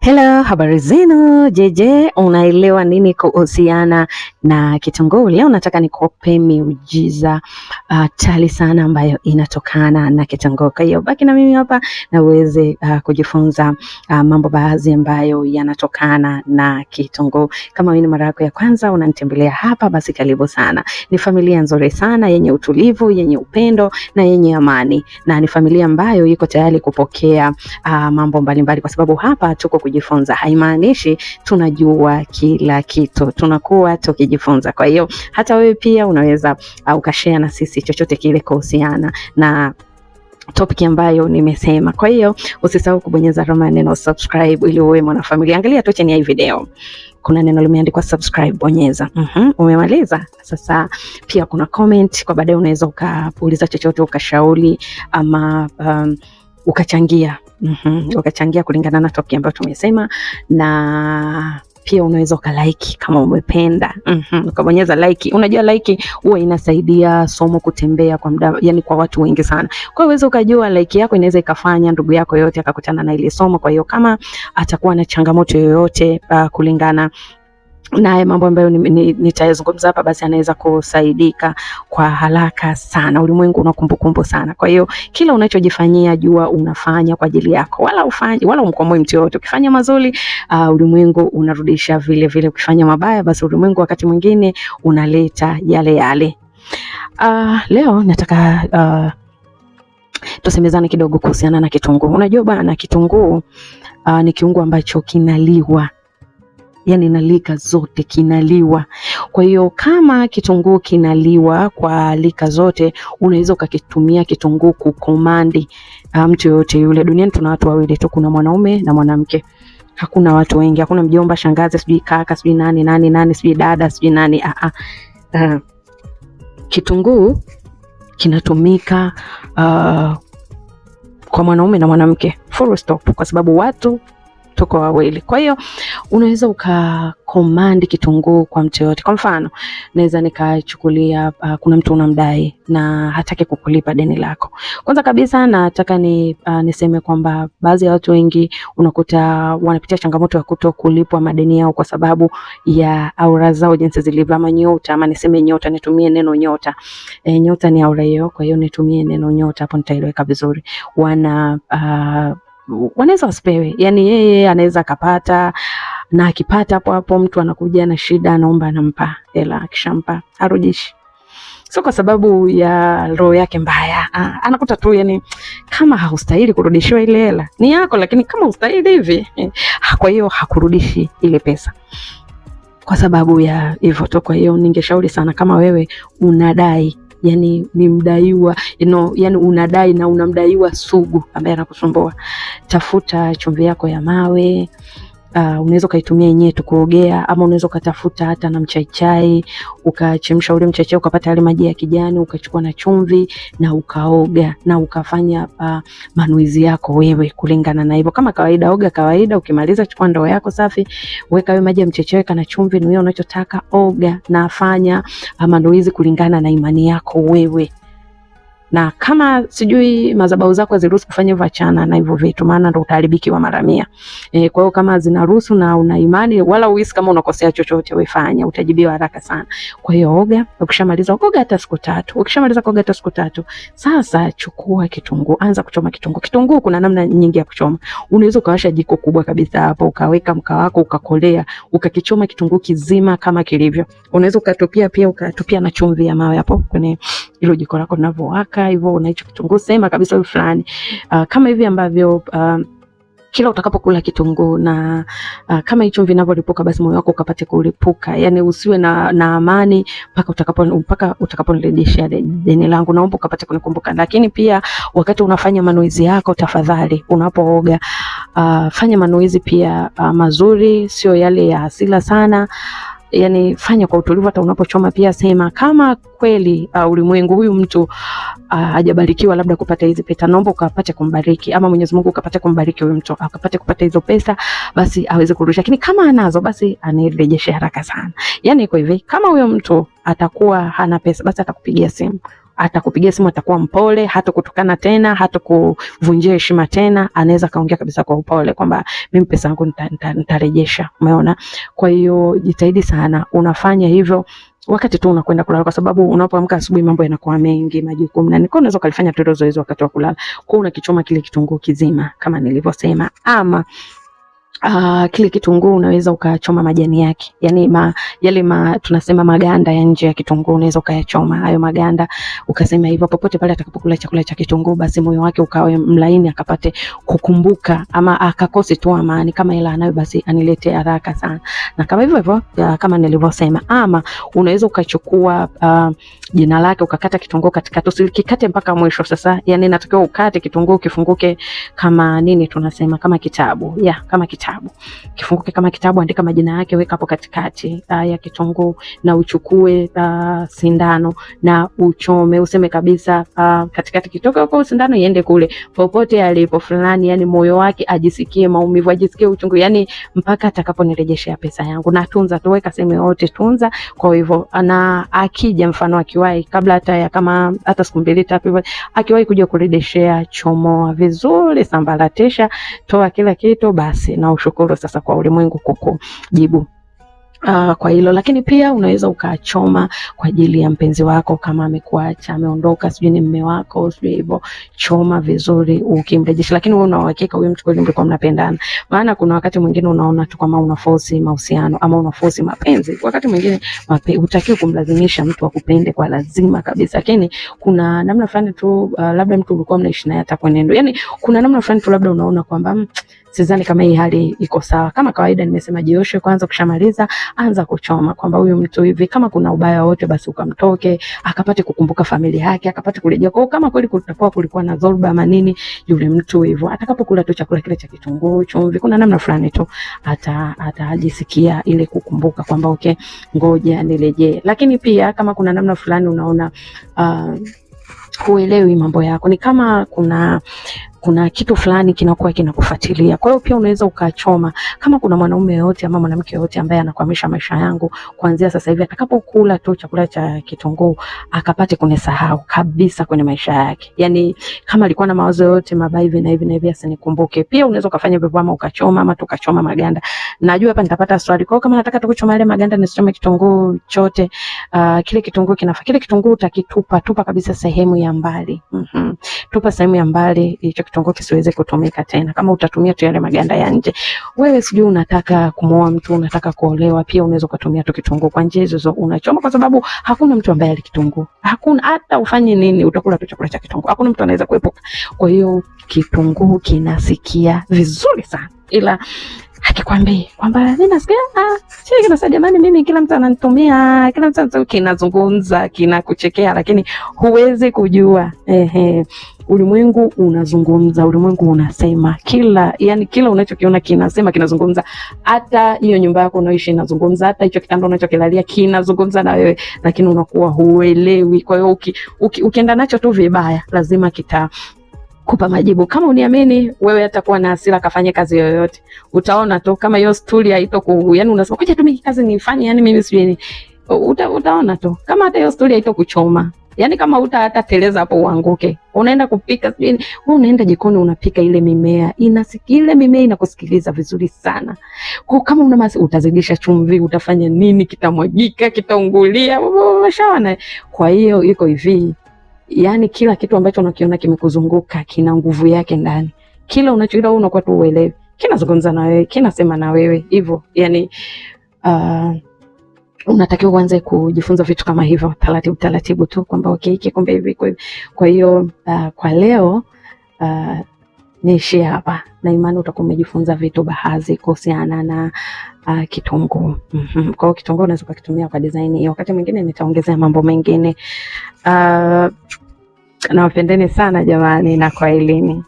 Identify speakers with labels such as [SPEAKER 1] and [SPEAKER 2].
[SPEAKER 1] Hello, habari zenu. Jeje, unaelewa nini kuhusiana na kitunguu? Leo nataka nikupe miujiza tali sana ambayo inatokana na kitunguu. Kwa hiyo baki na mimi hapa na uweze kujifunza mambo baadhi ambayo yanatokana na kitunguu. Kama wewe ni mara yako ya kwanza unanitembelea hapa, basi karibu sana. Ni familia nzuri sana yenye utulivu, yenye upendo na yenye amani, na ni familia ambayo iko tayari kupokea mambo mbalimbali, kwa sababu hapa tuko kujifunza. Haimaanishi tunajua kila kitu, tunakuwa tukijifunza. Kwa hiyo hata wewe pia unaweza ukashare na sisi chochote kile kuhusiana na topic ambayo nimesema. Kwa hiyo usisahau kubonyeza alama ya neno subscribe ili uwe mwanafamilia. Angalia tu chini ya hii video kuna neno limeandikwa subscribe, bonyeza. Umemaliza? Sasa pia kuna comment, kwa baadaye unaweza ukauliza chochote, ukashauri ama ukachangia. Ukachangia kulingana na topic ambayo tumesema, na pia unaweza ukalike kama umependa. Ukabonyeza like. Unajua like huwa inasaidia somo kutembea kwa muda, yani kwa watu wengi sana. Kwa hiyo uweze ukajua like yako inaweza ikafanya ndugu yako yote akakutana na ile somo. Kwa hiyo kama atakuwa na changamoto yoyote kulingana na mambo ambayo nitayazungumza hapa, basi anaweza kusaidika kwa haraka sana. Ulimwengu una kumbukumbu sana. Kwa hiyo kila unachojifanyia jua unafanya kwa ajili yako, wala umkomoi mtu yote. Ukifanya mazuri, ulimwengu unarudisha vile vile. Ukifanya mabaya, basi ulimwengu wakati mwingine unaleta yale yale. Leo nataka tusemezane kidogo kuhusiana na kitunguu. Unajua bana, kitunguu ni kiungo ambacho kinaliwa, yani na lika zote kinaliwa. Kwa hiyo kama kitunguu kinaliwa kwa lika zote, unaweza ukakitumia kitunguu kukomandi mtu yote yule. Duniani tuna watu wawili tu, kuna mwanaume na mwanamke. Hakuna watu wengi, hakuna mjomba, shangazi, sijui kaka, sijui nani, sijui dada, sijui nani. Kitunguu kinatumika kwa mwanaume na mwanamke, full stop, kwa sababu watu tuko wawili. Kwa hiyo unaweza ukakomandi kitunguu kwa mtu yote. Kwa mfano, naweza nikachukulia kuna mtu unamdai na hataki kukulipa deni lako. Kwanza kabisa nataka niseme kwamba baadhi ya watu wengi unakuta wanapitia changamoto ya kutokulipwa madeni yao kwa sababu ya aura zao jinsi zilivyo, ama nyota, ama niseme nyota, nitumie neno nyota. Nyota ni aura hiyo, kwa hiyo nitumie neno nyota hapo, nitaeleweka vizuri. Wanaweza wasipewe, yani yeye anaweza akapata, na akipata hapo hapo mtu anakuja na shida, anaomba, anampa hela, akishampa harudishi. Sio kwa sababu ya roho yake mbaya, anakuta tu yani kama haustahili kurudishiwa ile hela, ni yako, lakini kama hustahili hivi, kwa hiyo hakurudishi ile pesa kwa sababu ya hivyo tu. Kwa hiyo ningeshauri sana, kama wewe unadai, yani ni mdaiwa, yani unadai na unamdaiwa sugu ambaye anakusumbua, tafuta chumvi yako ya mawe. Unaweza ukaitumia yenyewe tu kuogea, ama unaweza ukatafuta hata na mchaichai, ukachemsha ule mchaichai, ukapata yale maji ya kijani, ukachukua na chumvi na ukaoga, na ukafanya manuizi yako wewe kulingana na hivyo. Kama kawaida, oga kawaida, ukimaliza chukua ndoo yako safi, weka hayo maji ya mchaichai, weka na chumvi, nuia unachotaka, oga na fanya manuizi kulingana na imani yako wewe. Na kama sijui madhabahu zako haziruhusu kufanya hivyo, achana na hivyo vitu, maana ndo utaharibikiwa mara 100. Kwa hiyo kama zinaruhusu na una imani, wala uhisi kama unakosea chochote, wewe utajibiwa haraka sana. Kwa hiyo oga, ukishamaliza oga hata siku 3. Ukishamaliza kuoga hata siku 3, sasa chukua kitunguu, anza kuchoma kitunguu. Kitunguu kuna namna nyingi ya kuchoma. Unaweza ukawasha jiko kubwa kabisa hapo, ukaweka mkaa wako, ukakolea, ukakichoma kitunguu kizima kama kilivyo. Unaweza ukatupia na chumvi ya mawe hapo kwenye hilo jiko lako linavyowaka hivyo, na hicho kitunguu sema kabisa wewe fulani, kama hivi ambavyo kila utakapokula kitunguu na kama hicho vinavyolipuka, basi moyo wako ukapate kulipuka, yani usiwe na amani mpaka utakaponirudishia deni langu, naomba ukapate kunikumbuka. Lakini pia wakati unafanya manuizi yako, tafadhali unapooga, fanya manuizi pia mazuri, sio yale ya hasira sana. Yani fanya kwa utulivu. Hata unapochoma pia sema, kama kweli ulimwengu huyu mtu hajabarikiwa labda kupata hizi pesa, naomba ukapate kumbariki, ama Mwenyezi Mungu ukapate kumbariki huyu mtu akapate kupata hizo pesa, basi aweze kurudisha. Lakini kama anazo, basi anirejeshe haraka sana. Yani iko hivi, kama huyo mtu atakuwa hana pesa, basi atakupigia simu, atakupigia simu, atakuwa mpole, hata kutukana tena, hata kuvunjia heshima tena, anaweza kaongea kabisa kwa upole kwamba mimi pesa yangu nitarejesha. Umeona? Kwa hiyo jitahidi sana unafanya hivyo wakati tu unakwenda kulala, kwa sababu unapoamka asubuhi mambo yanakuwa mengi, majukumu, na niko unaweza kulifanya tu zoezi wakati wa kulala. Kwa unakichoma kile kitunguu kizima kama nilivyosema, ama kile kitunguu unaweza ukachoma majani yake, yani tunasema maganda ya nje ya kitunguu, unaweza ukayachoma hayo maganda, ukasema hivyo popote pale atakapokula chakula cha kitunguu, basi moyo wake ukawe mlaini, akapate kukumbuka ama akakose tu amani, kama ila anayo basi aniletee haraka sana. Na kama hivyo kama nilivyosema, ama unaweza ukachukua jina lake ukakata kitunguu katikati, usikikate mpaka mwisho. Sasa yani natakiwa ukate kitunguu kifunguke kama nini tunasema, kama kitabu, kama kitabu. Kifunguke kama kitabu, andika majina yake, weka hapo katikati ya kitunguu, na uchukue sindano na uchome, useme kabisa katikati, kitoka huko sindano iende kule popote alipo fulani, yani moyo wake ajisikie maumivu, ajisikie uchungu, yani mpaka atakaponirejeshea pesa yangu. Na tunza, tuweka sehemu yote, tunza. Kwa hivyo ana akija, mfano akiwahi kabla hata siku 2-3 hivyo, akiwahi kuja kurejeshea, chomoa vizuri, sambaratisha, toa kila kitu, basi na ushukuru sasa kwa ulimwengu kukujibu kwa hilo. Lakini pia unaweza ukachoma kwa ajili ya mpenzi wako, kama amekuacha, ameondoka, sijui ni mume wako, sijui hivyo, choma vizuri ukimrejesha. Lakini wewe una uhakika huyo mtu kweli mlikuwa mnapendana? Maana kuna wakati mwingine unaona tu kama unaforce mahusiano ama unaforce mapenzi. Wakati mwingine hutakiwi kumlazimisha mtu akupende kwa lazima kabisa, lakini kuna namna fulani tu, labda mtu ulikuwa mnaishi naye hata kwenendo, yani kuna namna fulani tu labda unaona kwamba sidhani kama hii hali iko sawa. Kama kawaida nimesema jioshe kwanza, ukishamaliza anza kuchoma kwamba huyu mtu hivi, kama kuna ubaya wote basi ukamtoke, akapate kukumbuka familia yake, akapate kurejea. Kwa kama kweli kulikuwa na dhoruba ama nini, yule mtu hivyo atakapokula tu chakula kile cha kitunguu, chumvi, kuna namna fulani tu atajisikia ile kukumbuka kwamba okay, ngoja nirejee. Lakini pia kama kuna namna fulani unaona huelewi mambo yako, ni kama kuna kitu fulani kinakuwa kinakufuatilia. Kwa hiyo pia unaweza ukachoma, kama kuna mwanaume yote ama mwanamke yote ambaye anakwamisha maisha yangu, kuanzia sasa hivi atakapokula tu chakula cha kitunguu akapate kunisahau kabisa kwenye maisha yake. Yani kama alikuwa na mawazo yote mabaya hivi na hivi na hivi, asinikumbuke. Pia unaweza ukafanya hivyo, ama ukachoma ama tukachoma maganda. Najua hapa nitapata swali. Kwa hiyo kama nataka tukuchoma ile maganda, nisichome kitunguu chote, kile kitunguu kinafaa. Kile kitunguu utakitupa kabisa sehemu ya mbali. Tupa sehemu ya mbali, hicho kitunguu kisiweze kutumika tena. Kama utatumia tu yale maganda ya nje. Wewe sijui unataka kumwoa mtu, unataka kuolewa, pia unaweza kutumia tu kitunguu kwa njia hizo unachoma, kwa sababu hakuna mtu ambaye alikitunguu. Hakuna, hata ufanye nini utakula tu chakula cha kitunguu. Hakuna mtu anaweza kuepuka. Kwa hiyo kitunguu kinasikia vizuri sana. Ila hakikwambii kwamba mimi nasikia sio kinasema jamani, mimi kila mtu ananitumia, kila mtu kinazungumza, kinakuchekea, lakini huwezi kujua. Ulimwengu unazungumza, ulimwengu unasema, kila unachokiona kinasema, kinazungumza. Hata hiyo nyumba yako unaoishi inazungumza, hata hicho kitanda unachokilalia kinazungumza na wewe, lakini unakuwa huelewi. Kwa hiyo ukienda nacho tu vibaya, lazima kupa majibu. Kama uniamini wewe, atakuwa na hasira kafanye kazi yoyote, utaona tu kama hiyo stuli yani unasema ngoja tu mimi kazi nifanye, yani mimi sijui, utaona tu kama hata hiyo stuli haitokuchoma. Yani kama hata teleza hapo uanguke. Unaenda kupika sijui, wewe unaenda jikoni unapika, ile mimea inakusikiliza vizuri sana. Kwa kama una utazidisha chumvi, utafanya nini, kitamwagika, kitaungulia, umeshaona. Kwa hiyo iko hivi, yani kila kitu ambacho unakiona kimekuzunguka kina nguvu yake ndani. Kila unachoona wewe unakuwa tu uelewe, kinazungumza na wewe, kinasema na wewe hivyo. Yani unatakiwa uanze kujifunza vitu kama hivyo taratibu tu, kwamba okay, kumbe hivi. Kwa hiyo kwa leo niishie hapa, na imani utakuwa umejifunza vitu baadhi kuhusiana na kitunguu. Kwa hiyo kitunguu unaweza kukitumia kwa design hiyo. Wakati mwingine nitaongezea mambo mengine. Nawapendeni sana jamani, na kwa elini.